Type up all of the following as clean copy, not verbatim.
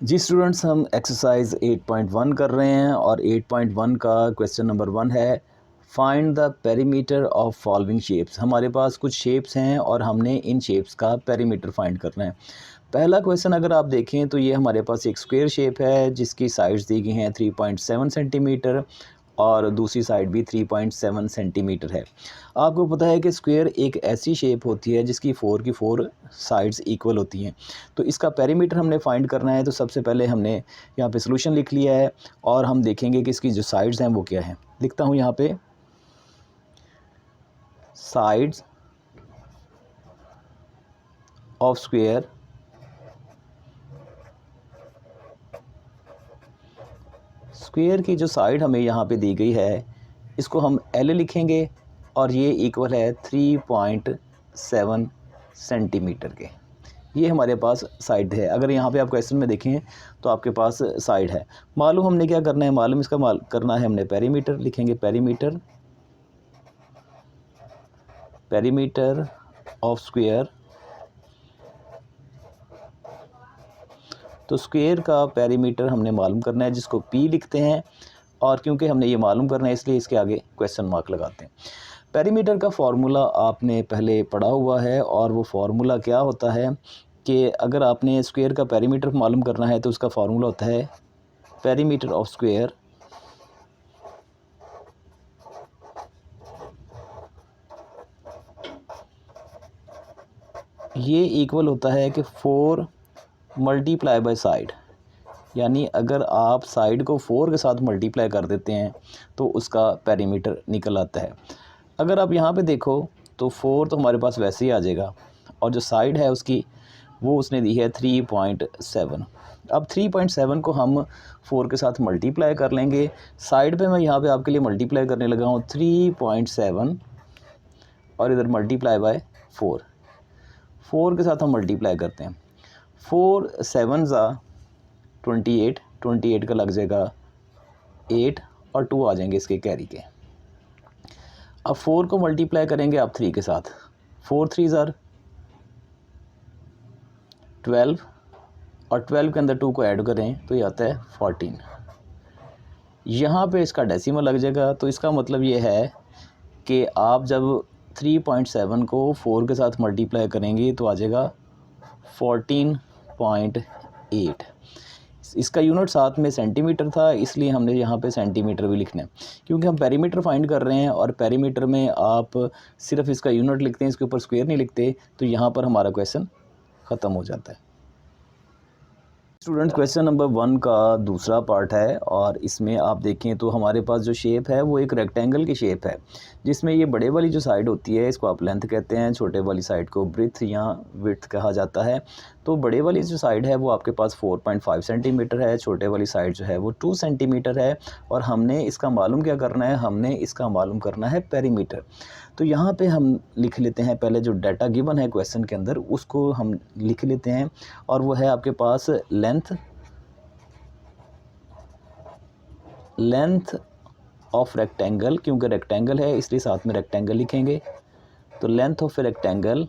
जी students, हम exercise 8.1 कर रहे हैं और 8.1 का क्वेश्चन नंबर 1 है find the perimeter of following shapes. हमारे पास कुछ शेप्स हैं और हमने इन शेप्स का पेरीमीटर फाइंड करना है। पहला क्वेश्चन अगर आप देखें तो ये हमारे पास एक स्क्वायर शेप है जिसकी साइड्स दी गई हैं 3.7 सेंटीमीटर और दूसरी साइड भी 3.7 सेंटीमीटर है। आपको पता है कि स्क्वायर एक ऐसी शेप होती है जिसकी 4 की 4 साइड्स इक्वल होती हैं। तो इसका पेरीमीटर हमने फाइंड करना है। तो सबसे पहले हमने यहाँ पे सॉल्यूशन लिख लिया है और हम देखेंगे कि इसकी जो साइड्स हैं वो क्या हैं। लिखता हूँ यहाँ पे साइड्स ऑफ स्क्वायर स्क्वायर की जो साइड हमें यहाँ पे दी गई है इसको हम L लिखेंगे और ये इक्वल है 3.7 सेंटीमीटर के। ये हमारे पास साइड है। अगर यहाँ पे आप क्वेश्चन में देखें तो आपके पास साइड है। मालूम हमने क्या करना है, मालूम इसका करना है हमने पेरीमीटर। लिखेंगे पेरीमीटर ऑफ स्क्वायर। तो स्क्वायर का पेरीमीटर हमने मालूम करना है जिसको P लिखते हैं और क्योंकि हमने ये मालूम करना है इसलिए इसके आगे क्वेश्चन मार्क लगाते हैं। पेरीमीटर का फार्मूला आपने पहले पढ़ा हुआ है और वो फार्मूला क्या होता है कि अगर आपने स्क्वायर का पेरीमीटर मालूम करना है तो उसका फार्मूला होता है पेरीमीटर ऑफ स्क्वायर ये इक्वल होता है कि 4 मल्टीप्लाई बाय साइड। यानी अगर आप साइड को 4 के साथ मल्टीप्लाई कर देते हैं तो उसका पेरीमीटर निकल आता है। अगर आप यहाँ पे देखो तो 4 तो हमारे पास वैसे ही आ जाएगा और जो साइड है उसकी वो उसने दी है 3.7। अब 3.7 को हम 4 के साथ मल्टीप्लाई कर लेंगे। साइड पे मैं यहाँ पे आपके लिए मल्टीप्लाई करने लगा हूँ 3.7 और इधर मल्टीप्लाई बाय 4 के साथ हम मल्टीप्लाई करते हैं। 4 7 ज़ा 28 का लग जाएगा 8 और 2 आ जाएंगे इसके कैरी के। अब 4 को मल्टीप्लाई करेंगे आप 3 के साथ। 4 3 ज़ार 12 और 12 के अंदर 2 को ऐड करें तो ये आता है 14। यहाँ पे इसका डेसिमल लग जाएगा। तो इसका मतलब ये है कि आप जब 3.7 को 4 के साथ मल्टीप्लाई करेंगे तो आ जाएगा 14.8। इसका यूनिट साथ में सेंटीमीटर था इसलिए हमने यहाँ पे सेंटीमीटर भी लिखना है क्योंकि हम पेरीमीटर फाइंड कर रहे हैं और पेरीमीटर में आप सिर्फ इसका यूनिट लिखते हैं, इसके ऊपर स्क्वायर नहीं लिखते। तो यहाँ पर हमारा क्वेश्चन ख़त्म हो जाता है। स्टूडेंट, क्वेश्चन नंबर 1 का दूसरा पार्ट है और इसमें आप देखें तो हमारे पास जो शेप है वो एक रेक्टेंगल की शेप है जिसमें ये बड़े वाली जो साइड होती है इसको आप लेंथ कहते हैं, छोटे वाली साइड को ब्रेथ या विड्थ कहा जाता है। तो बड़े वाली जो साइड है वो आपके पास 4.5 सेंटीमीटर है, छोटे वाली साइड जो है वो 2 सेंटीमीटर है और हमने इसका मालूम क्या करना है, हमने इसका मालूम करना है पेरीमीटर। तो यहाँ पे हम लिख लेते हैं, पहले जो डाटा गिवन है क्वेश्चन के अंदर उसको हम लिख लेते हैं और वो है आपके पास लेंथ ऑफ रेक्टेंगल। क्योंकि रेक्टेंगल है इसलिए साथ में रेक्टेंगल लिखेंगे। तो लेंथ ऑफ रेक्टेंगल,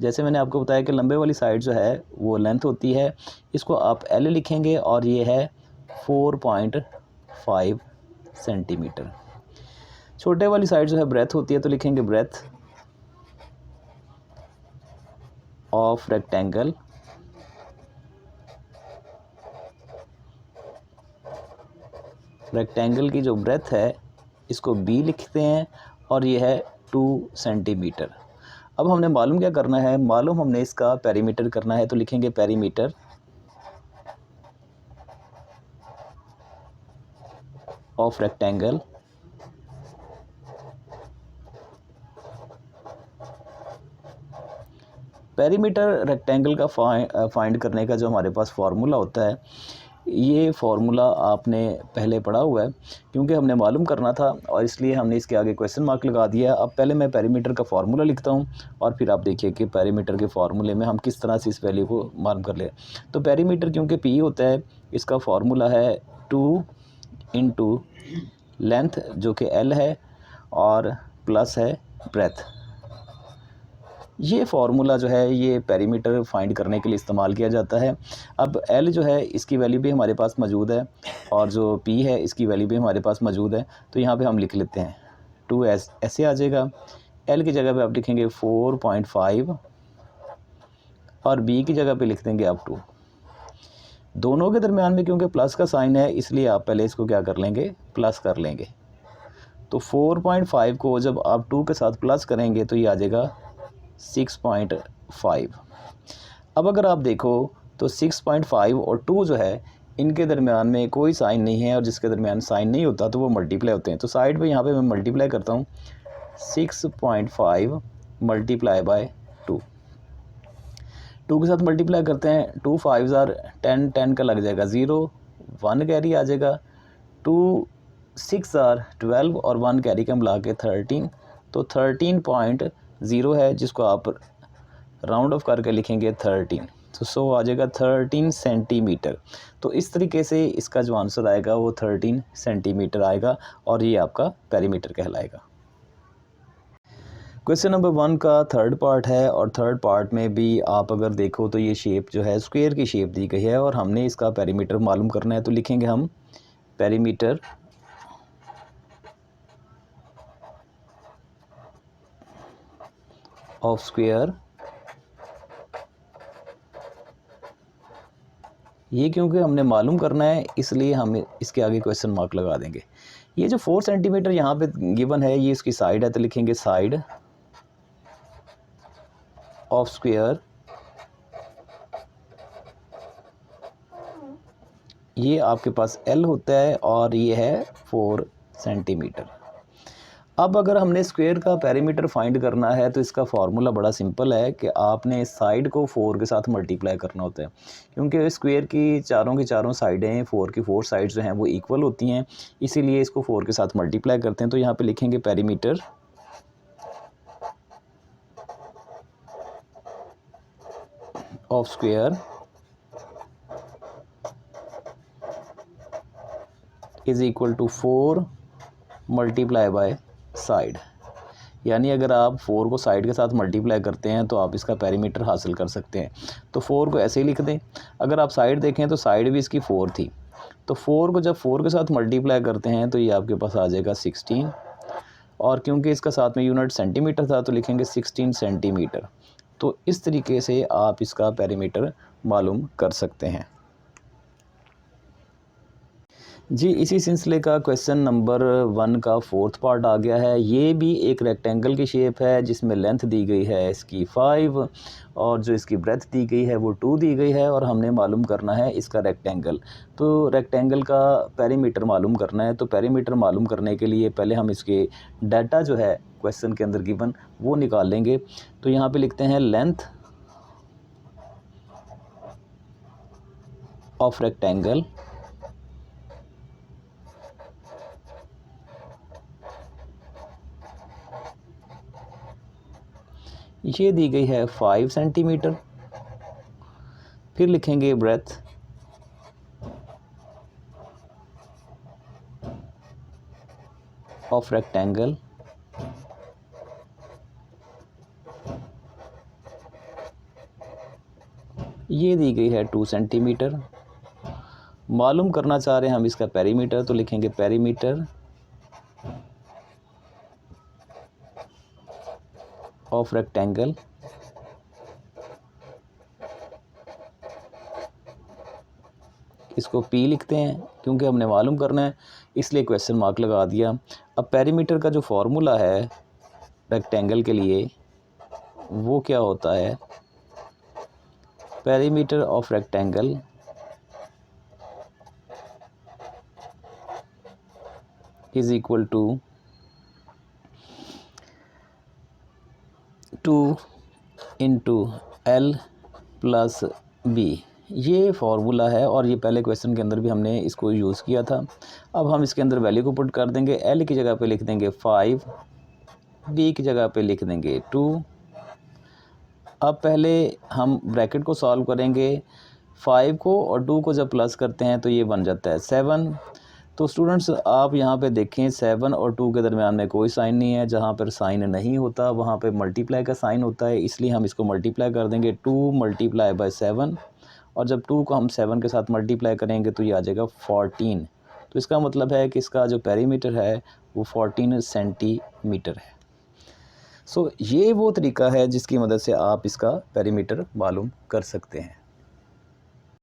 जैसे मैंने आपको बताया कि लंबे वाली साइड जो है वो लेंथ होती है, इसको आप L लिखेंगे और ये है 4.5 सेंटीमीटर। छोटे वाली साइड जो है ब्रेथ होती है तो लिखेंगे ब्रेथ ऑफ रेक्टेंगल रेक्टेंगल की जो ब्रेथ है इसको B लिखते हैं और ये है 2 सेंटीमीटर। अब हमने मालूम क्या करना है, मालूम हमने इसका पेरीमीटर करना है। तो लिखेंगे perimeter of rectangle perimeter rectangle का फाइंड करने का जो हमारे पास फार्मूला होता है ये फार्मूला आपने पहले पढ़ा हुआ है क्योंकि हमने मालूम करना था और इसलिए हमने इसके आगे क्वेश्चन मार्क लगा दिया। अब पहले मैं पेरीमीटर का फार्मूला लिखता हूँ और फिर आप देखिए कि पेरीमीटर के फार्मूले में हम किस तरह से इस वैल्यू को मालूम कर ले। तो पेरीमीटर क्योंकि P होता है इसका फार्मूला है 2 इंटू लेंथ जो कि L है और प्लस है ब्रेथ। ये फार्मूला जो है ये पेरीमीटर फाइंड करने के लिए इस्तेमाल किया जाता है। अब एल जो है इसकी वैल्यू भी हमारे पास मौजूद है और जो पी है इसकी वैल्यू भी हमारे पास मौजूद है, तो यहाँ पे हम लिख लेते हैं 2s ऐसे आ जाएगा। एल की जगह पे आप लिखेंगे 4.5 और बी की जगह पे लिख देंगे अप टू। दोनों के दरमियान में क्योंकि प्लस का साइन है इसलिए आप पहले इसको क्या कर लेंगे, प्लस कर लेंगे। तो 4.5 को जब आप 2 के साथ प्लस करेंगे तो ये आ जाएगा 6.5। अब अगर आप देखो तो 6.5 और 2 जो है इनके दरमियान में कोई साइन नहीं है, और जिसके दरमियान साइन नहीं होता तो वो मल्टीप्लाई होते हैं। तो साइड पे यहाँ पे मैं मल्टीप्लाई करता हूँ, 6.5 मल्टीप्लाई बाय 2। 2 के साथ मल्टीप्लाई करते हैं, 2 5 ज़ार 10, 10 का लग जाएगा 0, 1 कैरी आ जाएगा। 2 6 ज़ार 12 और 1 कैरी का मिला के 13, तो 13.0 है जिसको आप राउंड ऑफ करके लिखेंगे 13, तो सो आ जाएगा 13 सेंटीमीटर। तो इस तरीके से इसका जो आंसर आएगा वो 13 सेंटीमीटर आएगा और ये आपका पेरीमीटर कहलाएगा। क्वेश्चन नंबर 1 का थर्ड पार्ट है, और थर्ड पार्ट में भी आप अगर देखो तो ये शेप जो है स्क्वायर की शेप दी गई है और हमने इसका पेरीमीटर मालूम करना है। तो लिखेंगे हम पेरीमीटर ऑफ स्क्वायर। ये क्योंकि हमने मालूम करना है इसलिए हम इसके आगे क्वेश्चन मार्क लगा देंगे। ये जो 4 सेंटीमीटर यहाँ पे गिवन है ये इसकी साइड है, तो लिखेंगे साइड ऑफ स्क्वायर। ये आपके पास L होता है और ये है 4 सेंटीमीटर। अब अगर हमने स्क्वायर का पेरीमीटर फाइंड करना है तो इसका फार्मूला बड़ा सिंपल है कि आपने साइड को 4 के साथ मल्टीप्लाई करना होता है, क्योंकि स्क्वायर की चारों साइडें 4 की 4 साइड्स जो हैं वो इक्वल होती हैं, इसीलिए इसको 4 के साथ मल्टीप्लाई करते हैं। तो यहाँ पे लिखेंगे perimeter of square is equal to 4 multiply by side. यानी अगर आप 4 को साइड के साथ मल्टीप्लाई करते हैं तो आप इसका पेरीमीटर हासिल कर सकते हैं। तो 4 को ऐसे ही लिख दें। अगर आप साइड देखें तो साइड भी इसकी 4 थी, तो 4 को जब 4 के साथ मल्टीप्लाई करते हैं तो ये आपके पास आ जाएगा 16, और क्योंकि इसका साथ में यूनिट सेंटीमीटर था तो लिखेंगे 16 सेंटीमीटर। तो इस तरीके से आप इसका पेरीमीटर मालूम कर सकते हैं। जी इसी सिलसिले का क्वेश्चन नंबर 1 का फोर्थ पार्ट आ गया है। ये भी एक रेक्टेंगल की शेप है जिसमें लेंथ दी गई है इसकी 5 और जो इसकी ब्रेथ दी गई है वो 2 दी गई है, और हमने मालूम करना है इसका रेक्टेंगल। तो रेक्टेंगल का पेरीमीटर मालूम करना है। तो पेरीमीटर मालूम करने के लिए पहले हम इसके डाटा जो है क्वेश्चन के अंदर गिवन वो निकाल लेंगे। तो यहाँ पे लिखते हैं लेंथ ऑफ रेक्टेंगल ये दी गई है 5 सेंटीमीटर। फिर लिखेंगे ब्रेथ ऑफ रेक्टेंगल ये दी गई है 2 सेंटीमीटर। मालूम करना चाह रहे हैं हम इसका पेरीमीटर, तो लिखेंगे पेरीमीटर ऑफ रेक्टेंगल इसको P लिखते हैं क्योंकि हमने मालूम करना है इसलिए क्वेश्चन मार्क लगा दिया। अब पेरीमीटर का जो फॉर्मूला है रेक्टेंगल के लिए वो क्या होता है, perimeter of rectangle is equal to 2 into L plus B। ये फार्मूला है और ये पहले क्वेश्चन के अंदर भी हमने इसको यूज़ किया था। अब हम इसके अंदर वैल्यू को पुट कर देंगे। L की जगह पे लिख देंगे 5, B की जगह पे लिख देंगे 2। अब पहले हम ब्रैकेट को सॉल्व करेंगे। 5 को और 2 को जब प्लस करते हैं तो ये बन जाता है 7। तो स्टूडेंट्स आप यहाँ पे देखें 7 और 2 के दरमियान में कोई साइन नहीं है, जहाँ पर साइन नहीं होता वहाँ पे मल्टीप्लाई का साइन होता है, इसलिए हम इसको मल्टीप्लाई कर देंगे 2 मल्टीप्लाई बाय 7, और जब 2 को हम 7 के साथ मल्टीप्लाई करेंगे तो ये आ जाएगा 14। तो इसका मतलब है कि इसका जो पेरीमीटर है वो 14 सेंटीमीटर है। सो ये वो तरीका है जिसकी मदद से आप इसका पेरीमीटर मालूम कर सकते हैं।